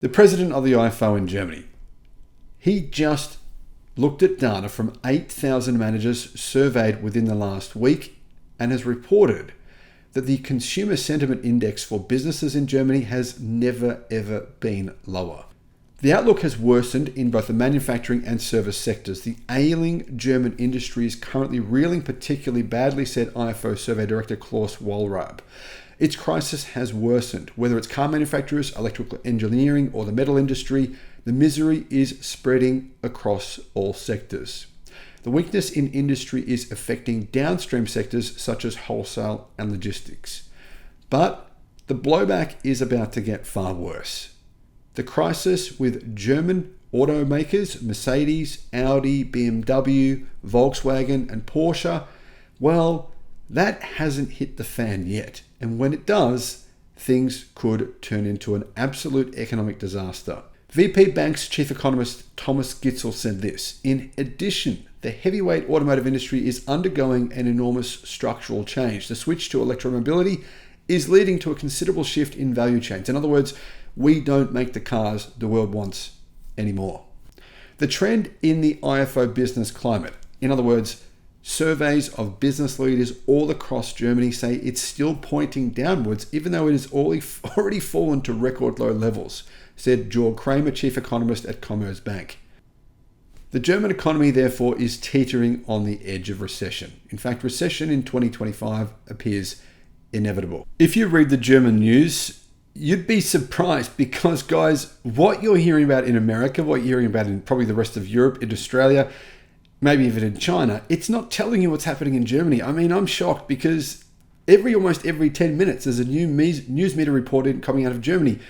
The president of the IFO in Germany, he just looked at data from 8,000 managers surveyed within the last week and has reported that the consumer sentiment index for businesses in Germany has never ever been lower. The outlook has worsened in both the manufacturing and service sectors. The ailing German industry is currently reeling particularly badly, said IFO survey director Klaus Wallraab. Its crisis has worsened. Whether it's car manufacturers, electrical engineering, or the metal industry, the misery is spreading across all sectors. The weakness in industry is affecting downstream sectors such as wholesale and logistics. But the blowback is about to get far worse. The crisis with German automakers, Mercedes, Audi, BMW, Volkswagen, and Porsche, well, that hasn't hit the fan yet. And when it does, things could turn into an absolute economic disaster. VP Bank's chief economist Thomas Gitzel said this: in addition, the heavyweight automotive industry is undergoing an enormous structural change. The switch to electromobility is leading to a considerable shift in value chains. In other words, we don't make the cars the world wants anymore. The trend in the IFO business climate, in other words, surveys of business leaders all across Germany, say it's still pointing downwards, even though it has already fallen to record low levels, said Georg Kramer, chief economist at Commerzbank. The German economy, therefore, is teetering on the edge of recession. In fact, recession in 2025 appears inevitable. If you read the German news, you'd be surprised because, guys, what you're hearing about in America, what you're hearing about in probably the rest of Europe, in Australia, maybe even in China, it's not telling you what's happening in Germany. I mean, I'm shocked because almost every 10 minutes, there's a new news media report coming out of Germany,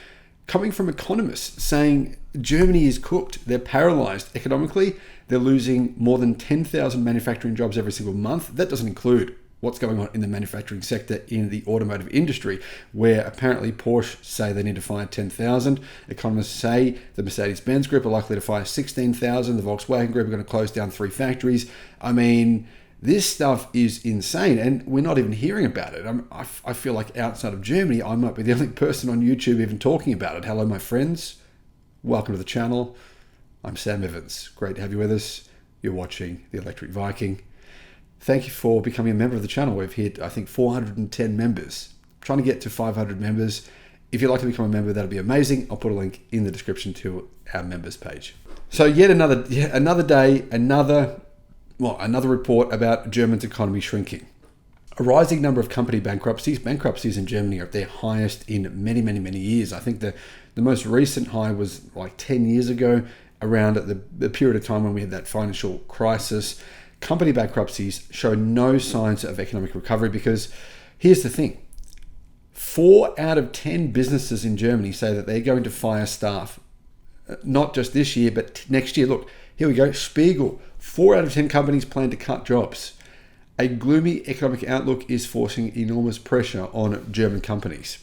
coming from economists saying Germany is cooked. They're paralysed economically. They're losing more than 10,000 manufacturing jobs every single month. That doesn't include what's going on in the manufacturing sector in the automotive industry, where apparently Porsche say they need to fire 10,000. Economists say the Mercedes-Benz Group are likely to fire 16,000. The Volkswagen Group are going to close down 3 factories. I mean, this stuff is insane, and we're not even hearing about it. I feel like outside of Germany, I might be the only person on YouTube even talking about it. Hello, my friends. Welcome to the channel. I'm Sam Evans. Great to have you with us. You're watching the Electric Viking. Thank you for becoming a member of the channel. We've hit, I think, 410 members. I'm trying to get to 500 members. If you'd like to become a member, that'd be amazing. I'll put a link in the description to our members page. So yet another day, another report about Germany's economy shrinking. A rising number of company bankruptcies. Bankruptcies in Germany are at their highest in many, many, many years. I think the most recent high was like 10 years ago, around the period of time when we had that financial crisis. Company bankruptcies show no signs of economic recovery because here's the thing. 4 out of 10 businesses in Germany say that they're going to fire staff, not just this year, but next year. Look, here we go. Spiegel, 4 out of 10 companies plan to cut jobs. A gloomy economic outlook is forcing enormous pressure on German companies.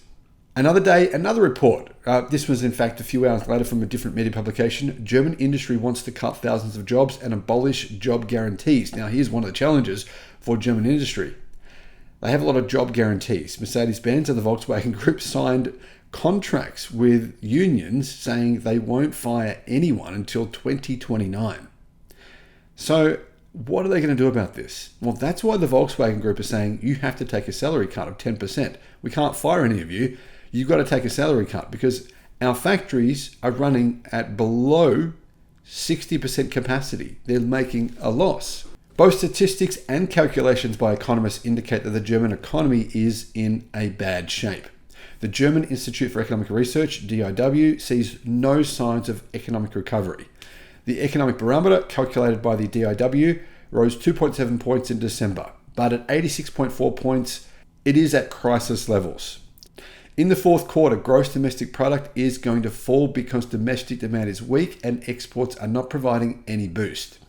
Another day, another report. This was, in fact, a few hours later from a different media publication. German industry wants to cut thousands of jobs and abolish job guarantees. Now, here's one of the challenges for German industry. They have a lot of job guarantees. Mercedes-Benz and the Volkswagen Group signed contracts with unions saying they won't fire anyone until 2029. So what are they going to do about this? Well, that's why the Volkswagen Group is saying you have to take a salary cut of 10%. We can't fire any of you. You've got to take a salary cut because our factories are running at below 60% capacity. They're making a loss. Both statistics and calculations by economists indicate that the German economy is in a bad shape. The German Institute for Economic Research, DIW, sees no signs of economic recovery. The economic barometer, calculated by the DIW, rose 2.7 points in December, but at 86.4 points, it is at crisis levels. In the fourth quarter, gross domestic product is going to fall because domestic demand is weak and exports are not providing any boost.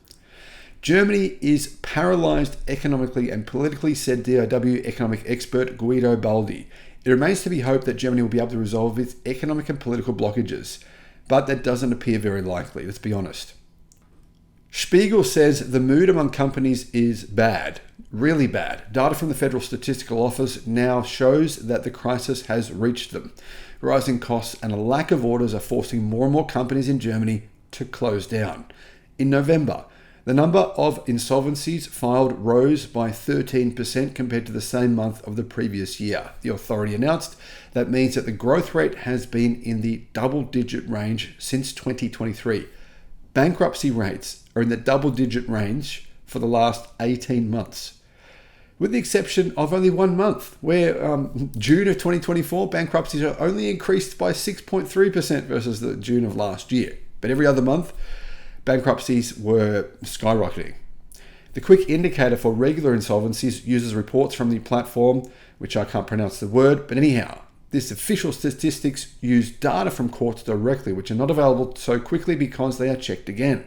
Germany is paralysed economically and politically, said DIW economic expert Guido Baldi. It remains to be hoped that Germany will be able to resolve its economic and political blockages, but that doesn't appear very likely, let's be honest. Spiegel says the mood among companies is bad, really bad. Data from the Federal Statistical Office now shows that the crisis has reached them. rising costs, and a lack of orders are forcing more and more companies in Germany to close down. In November, the number of insolvencies filed rose by 13% compared to the same month of the previous year. The authority announced that means that the growth rate has been in the double-digit range since 2023. Bankruptcy rates are in the double-digit range for the last 18 months, with the exception of only 1 month, where June of 2024, bankruptcies are only increased by 6.3% versus the June of last year. But every other month, bankruptcies were skyrocketing. The quick indicator for regular insolvencies uses reports from the platform, which I can't pronounce the word, but anyhow, this official statistics use data from courts directly, which are not available so quickly because they are checked again.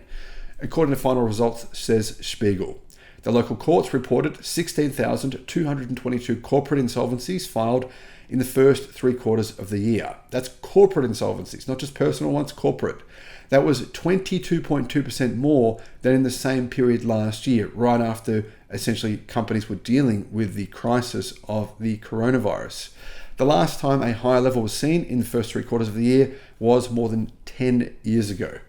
According to final results, says Spiegel. The local courts reported 16,222 corporate insolvencies filed in the first 3 quarters of the year. That's corporate insolvencies, not just personal ones, corporate. That was 22.2% more than in the same period last year, right after essentially companies were dealing with the crisis of the coronavirus. The last time a higher level was seen in the first 3 quarters of the year was more than 10 years ago.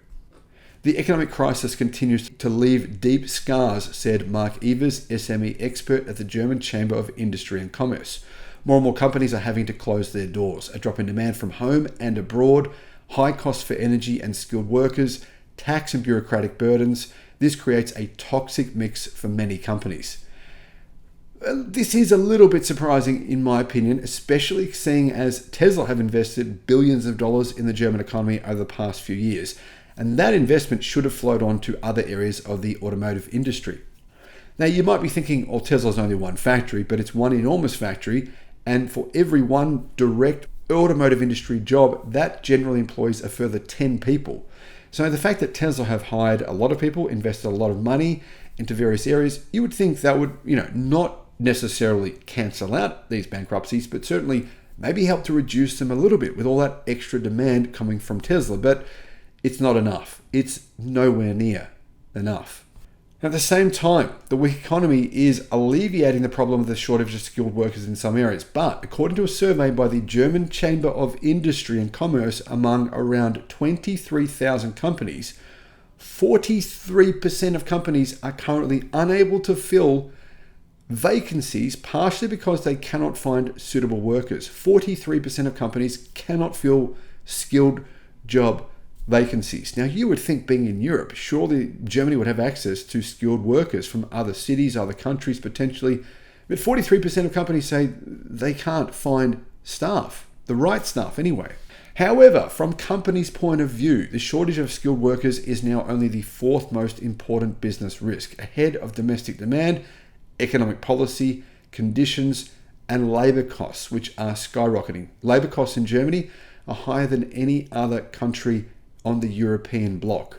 The economic crisis continues to leave deep scars, said Mark Evers, SME expert at the German Chamber of Industry and Commerce. More and more companies are having to close their doors. A drop in demand from home and abroad, high costs for energy and skilled workers, tax and bureaucratic burdens. This creates a toxic mix for many companies. This is a little bit surprising in my opinion, especially seeing as Tesla have invested billions of dollars in the German economy over the past few years. And that investment should have flowed on to other areas of the automotive industry. Now you might be thinking, oh, Tesla's only one factory, but it's one enormous factory. And for every one direct automotive industry job, that generally employs a further 10 people. So the fact that Tesla have hired a lot of people, invested a lot of money into various areas, you would think that would, not necessarily cancel out these bankruptcies, but certainly maybe help to reduce them a little bit with all that extra demand coming from Tesla. But it's not enough. It's nowhere near enough. At the same time, the weak economy is alleviating the problem of the shortage of skilled workers in some areas. But according to a survey by the German Chamber of Industry and Commerce among around 23,000 companies, 43% of companies are currently unable to fill vacancies, partially because they cannot find suitable workers. 43% of companies cannot fill skilled job vacancies. Now, you would think, being in Europe, surely Germany would have access to skilled workers from other cities, other countries potentially, but 43% of companies say they can't find staff, the right staff anyway. However, from companies' point of view, the shortage of skilled workers is now only the 4th most important business risk, ahead of domestic demand, economic policy, conditions, and labor costs, which are skyrocketing. Labor costs in Germany are higher than any other country on the European bloc.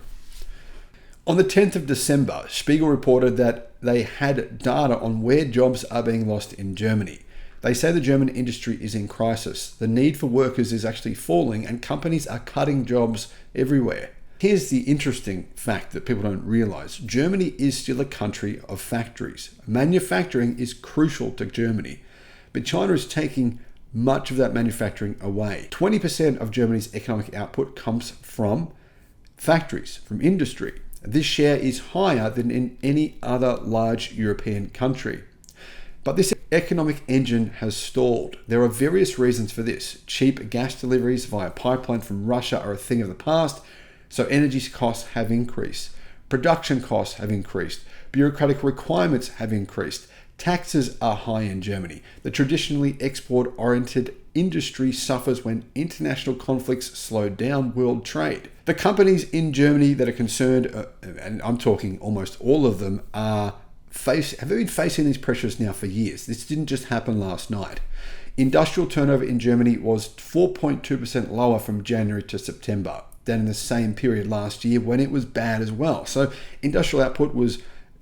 On the 10th of December, Spiegel reported that they had data on where jobs are being lost in Germany. They say the German industry is in crisis. The need for workers is actually falling and companies are cutting jobs everywhere. Here's the interesting fact that people don't realize. Germany is still a country of factories. Manufacturing is crucial to Germany, but China is taking much of that manufacturing away. 20% of Germany's economic output comes from factories, from industry. This share is higher than in any other large European country. But this economic engine has stalled. There are various reasons for this. Cheap gas deliveries via pipeline from Russia are a thing of the past, so energy costs have increased. Production costs have increased. Bureaucratic requirements have increased. Taxes are high in Germany. The traditionally export-oriented industry suffers when international conflicts slow down world trade. The companies in Germany that are concerned, and I'm talking almost all of them, have been facing these pressures now for years. This didn't just happen last night. Industrial turnover in Germany was 4.2% lower from January to September than in the same period last year when it was bad as well. So industrial output was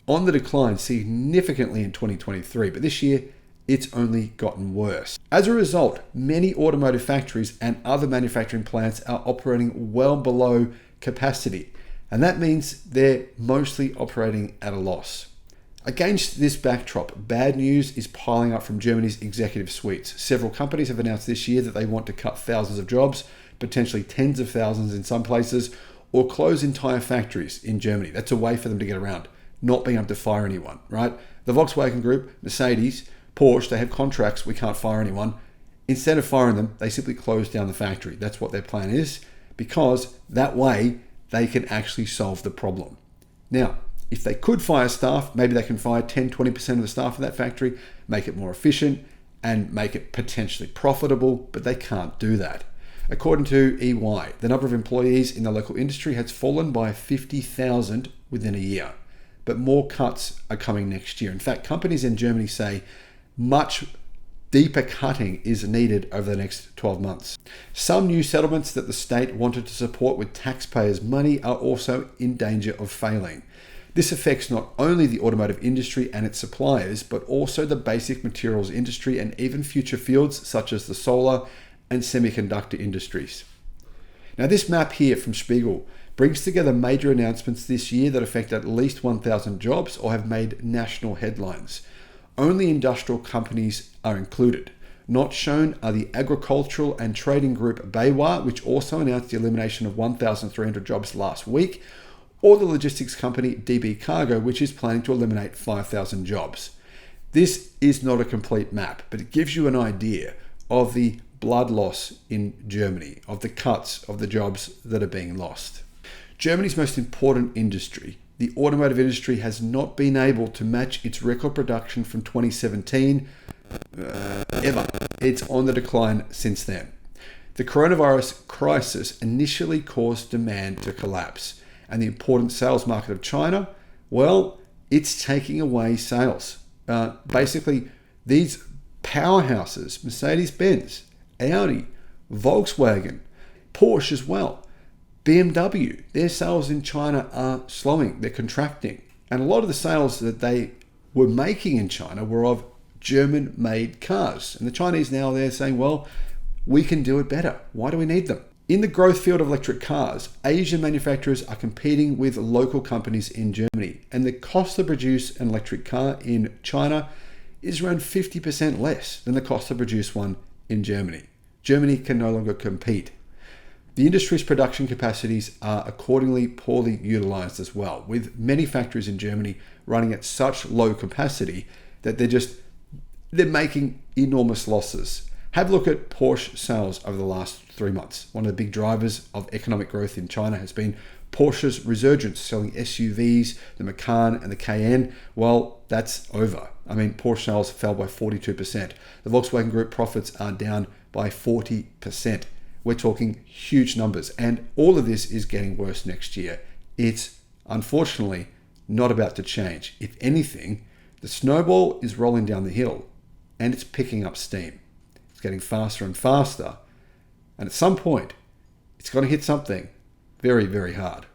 on the decline significantly in 2023, but this year it's only gotten worse. As a result, many automotive factories and other manufacturing plants are operating well below capacity, and that means they're mostly operating at a loss. Against this backdrop, bad news is piling up from Germany's executive suites. Several companies have announced this year that they want to cut thousands of jobs, potentially tens of thousands in some places, or close entire factories in Germany. That's a way for them to get around not being able to fire anyone, right? The Volkswagen Group, Mercedes, Porsche, they have contracts, we can't fire anyone. Instead of firing them, they simply close down the factory. That's what their plan is, because that way they can actually solve the problem. Now, if they could fire staff, maybe they can fire 10-20% of the staff in that factory, make it more efficient, and make it potentially profitable, but they can't do that. According to EY, the number of employees in the local industry has fallen by 50,000 within a year, but more cuts are coming next year. In fact, companies in Germany say much deeper cutting is needed over the next 12 months. Some new settlements that the state wanted to support with taxpayers' money are also in danger of failing. This affects not only the automotive industry and its suppliers, but also the basic materials industry and even future fields such as the solar and semiconductor industries. Now, this map here from Spiegel brings together major announcements this year that affect at least 1,000 jobs or have made national headlines. Only industrial companies are included. Not shown are the agricultural and trading group BayWa, which also announced the elimination of 1,300 jobs last week, or the logistics company DB Cargo, which is planning to eliminate 5,000 jobs. This is not a complete map, but it gives you an idea of the blood loss in Germany, of the cuts of the jobs that are being lost. Germany's most important industry, the automotive industry, has not been able to match its record production from 2017 ever. It's on the decline since then. The coronavirus crisis initially caused demand to collapse, and the important sales market of China, well, it's taking away sales. Basically, these powerhouses, Mercedes-Benz, Audi, Volkswagen, Porsche as well, BMW, their sales in China are slowing, they're contracting. And a lot of the sales that they were making in China were of German-made cars. And the Chinese now, they're saying, well, we can do it better. Why do we need them? In the growth field of electric cars, Asian manufacturers are competing with local companies in Germany. And the cost to produce an electric car in China is around 50% less than the cost to produce one in Germany. Germany can no longer compete. The industry's production capacities are accordingly poorly utilized as well, with many factories in Germany running at such low capacity that they're making enormous losses. Have a look at Porsche sales over the last 3 months. One of the big drivers of economic growth in China has been Porsche's resurgence, selling SUVs, the Macan and the Cayenne. Well, that's over. I mean, Porsche sales fell by 42%. The Volkswagen Group profits are down by 40%. We're talking huge numbers, and all of this is getting worse next year. It's unfortunately not about to change. If anything, the snowball is rolling down the hill and it's picking up steam. It's getting faster and faster, and at some point, it's going to hit something very, very hard.